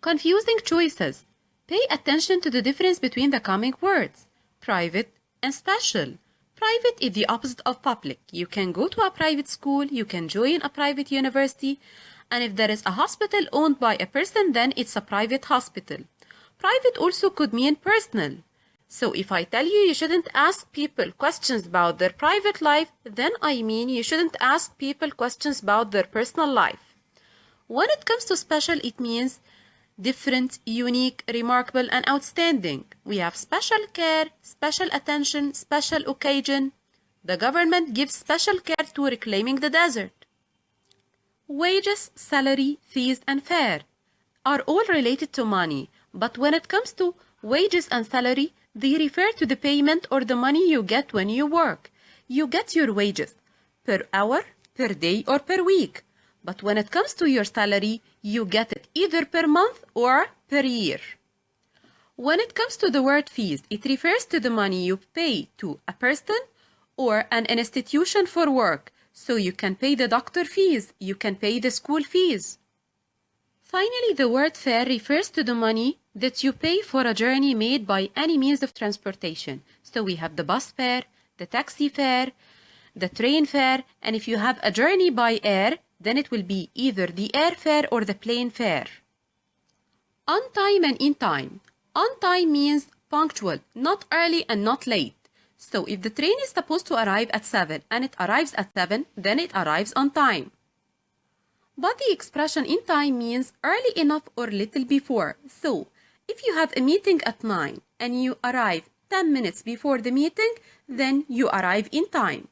Confusing choices. Pay attention to the difference between the coming words, private and special. Private is the opposite of public. You can go to a private school, you can join a private university, and if there is a hospital owned by a person, then it's a private hospital. Private also could mean personal. So if I tell you you shouldn't ask people questions about their private life, then I mean you shouldn't ask people questions about their personal life. When it comes to special, it means different, unique, remarkable, and outstanding. We have special care, special attention, special occasion. The government gives special care to reclaiming the desert. Wages, salary, fees, and fare are all related to money, but when it comes to wages and salary, they refer to the payment or the money you get when you work. You get your wages per hour, per day, or per week. But when it comes to your salary, you get it either per month or per year. When it comes to the word fees, it refers to the money you pay to a person or an institution for work. So you can pay the doctor fees, you can pay the school fees. Finally, the word fare refers to the money that you pay for a journey made by any means of transportation. So we have the bus fare, the taxi fare, the train fare, and if you have a journey by air, then it will be either the airfare or the plane fare. On time and in time. On time means punctual, not early and not late. So if the train is supposed to arrive at 7 and it arrives at 7, then it arrives on time. But the expression in time means early enough or little before. So if you have a meeting at 9 and you arrive 10 minutes before the meeting, then you arrive in time.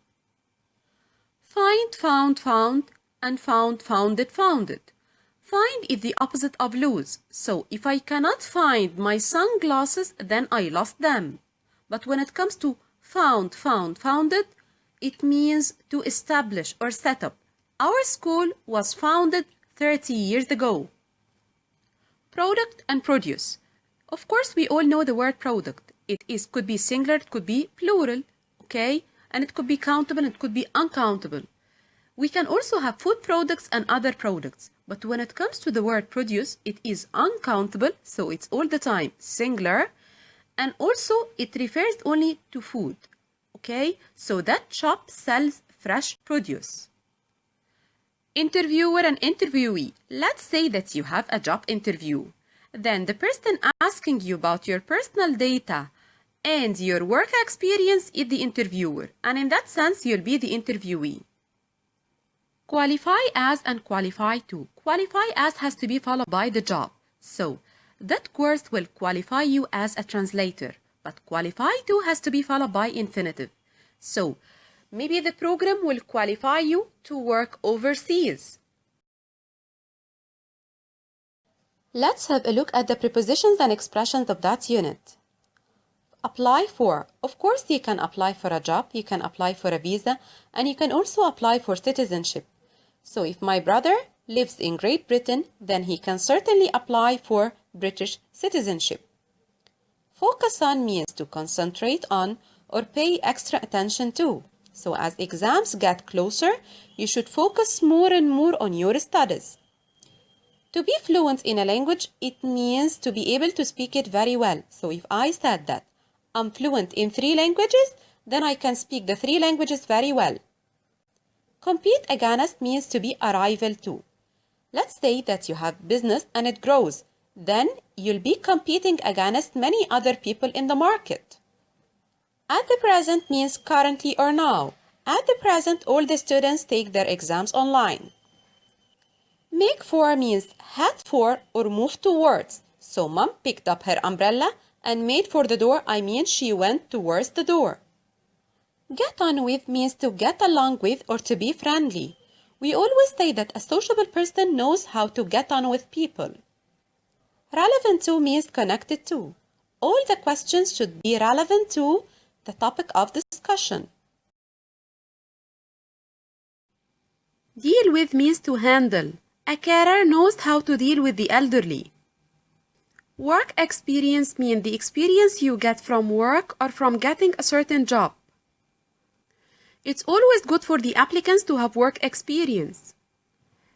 Find, found, and founded. Find is the opposite of lose. So if I cannot find my sunglasses, then I lost them. But when it comes to founded, it means to establish or set up. Our school was founded 30 years ago. Product and produce. Of course, we all know the word product. It could be singular, it could be plural, okay? And it could be countable, it could be uncountable. We can also have food products and other products. But when it comes to the word produce, it is uncountable, so it's all the time singular. And also, it refers only to food, okay? So that shop sells fresh produce. Interviewer and interviewee. Let's say that you have a job interview. Then the person asking you about your personal data and your work experience is the interviewer. And in that sense, you'll be the interviewee. Qualify as and qualify to. Qualify as has to be followed by the job. So, that course will qualify you as a translator. But qualify to has to be followed by infinitive. So, maybe the program will qualify you to work overseas. Let's have a look at the prepositions and expressions of that unit. Apply for. Of course, you can apply for a job, you can apply for a visa, and you can also apply for citizenship. So if my brother lives in Great Britain, then he can certainly apply for British citizenship. Focus on means to concentrate on or pay extra attention to. So as exams get closer, you should focus more and more on your studies. To be fluent in a language, it means to be able to speak it very well. So if I said that I'm fluent in 3 languages, then I can speak the 3 languages very well. Compete against means to be a rival to. Let's say that you have business and it grows. Then you'll be competing against many other people in the market. At the present means currently or now. At the present, all the students take their exams online. Make for means head for or move towards. So mom picked up her umbrella and made for the door, I mean she went towards the door. Get on with means to get along with or to be friendly. We always say that a sociable person knows how to get on with people. Relevant to means connected to. All the questions should be relevant to the topic of discussion. Deal with means to handle. A carer knows how to deal with the elderly. Work experience means the experience you get from work or from getting a certain job. It's always good for the applicants to have work experience.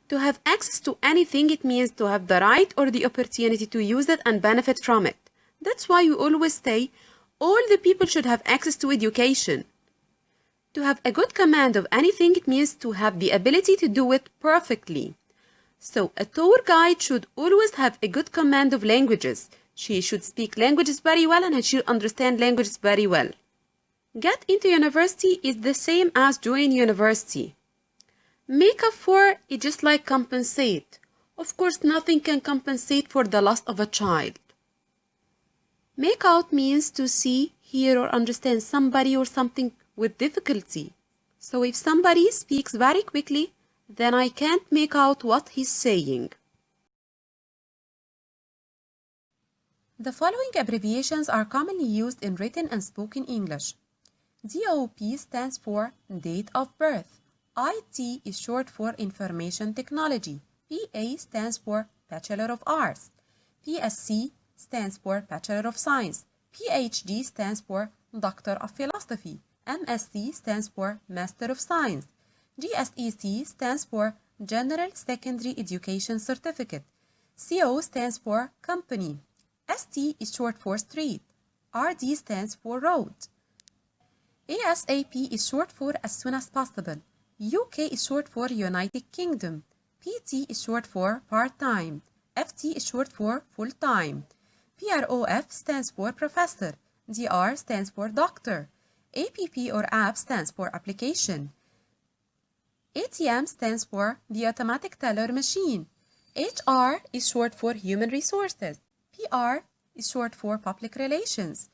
To have access to anything, it means to have the right or the opportunity to use it and benefit from it. That's why we always say all the people should have access to education. To have a good command of anything, it means to have the ability to do it perfectly. So a tour guide should always have a good command of languages. She should speak languages very well and she should understand languages very well. Get into university is the same as join university. Make up for is just like compensate. Of course, nothing can compensate for the loss of a child. Make out means to see, hear, or understand somebody or something with difficulty. So if somebody speaks very quickly, then I can't make out what he's saying. The following abbreviations are commonly used in written and spoken English. DOP stands for Date of Birth. IT is short for Information Technology. PA stands for Bachelor of Arts. PSC stands for Bachelor of Science. PhD stands for Doctor of Philosophy. MSc stands for Master of Science. GSEC stands for General Secondary Education Certificate. CO stands for Company. ST is short for Street. RD stands for Road. ASAP is short for As Soon as Possible. UK is short for United Kingdom. PT is short for part-time. FT is short for full-time. PROF stands for Professor. DR stands for Doctor. APP or App stands for Application. ATM stands for the Automatic Teller Machine. HR is short for Human Resources. PR is short for Public Relations.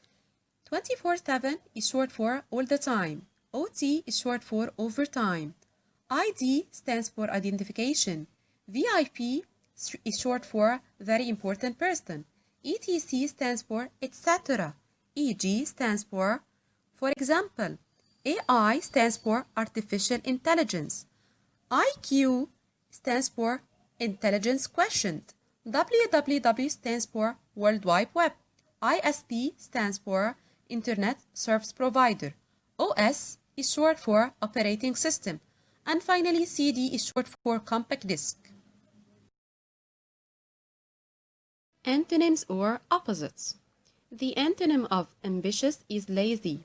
24/7 is short for all the time. OT is short for overtime. ID stands for identification. VIP is short for very important person. ETC stands for etc. EG stands for example. AI stands for artificial intelligence. IQ stands for intelligence quotient. www stands for World Wide Web. ISP stands for Internet Service Provider. OS is short for Operating System. And finally, CD is short for Compact Disc. Antonyms or opposites. The antonym of ambitious is lazy.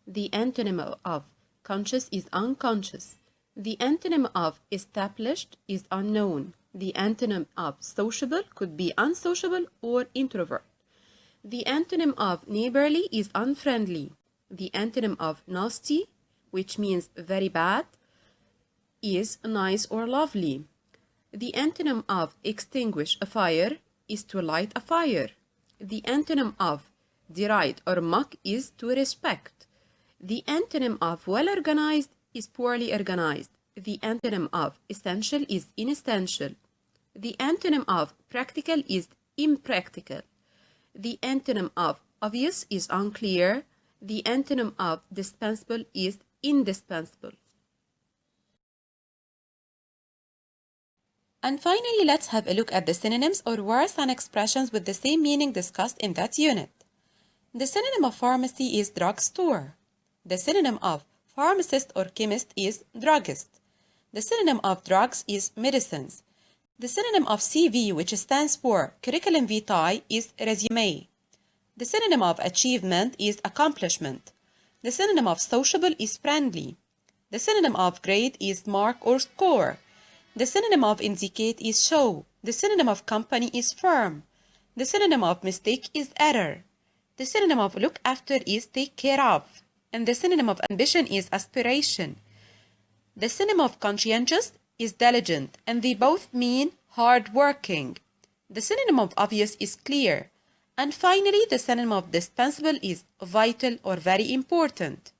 The antonym of conscious is unconscious. The antonym of established is unknown. The antonym of sociable could be unsociable or introvert. The antonym of neighborly is unfriendly. The antonym of nasty, which means very bad, is nice or lovely. The antonym of extinguish a fire is to light a fire. The antonym of deride or mock is to respect. The antonym of well-organized is poorly organized. The antonym of essential is inessential. The antonym of practical is impractical. The antonym of obvious is unclear. The antonym of dispensable is indispensable. And finally, let's have a look at the synonyms or words and expressions with the same meaning discussed in that unit. The synonym of pharmacy is drugstore. The synonym of pharmacist or chemist is druggist. The synonym of drugs is medicines. The synonym of CV, which stands for curriculum vitae, is resume. The synonym of achievement is accomplishment. The synonym of sociable is friendly. The synonym of grade is mark or score. The synonym of indicate is show. The synonym of company is firm. The synonym of mistake is error. The synonym of look after is take care of. And the synonym of ambition is aspiration. The synonym of conscientious is diligent, and they both mean hard working. The synonym of obvious is clear. And finally, the synonym of dispensable is vital or very important.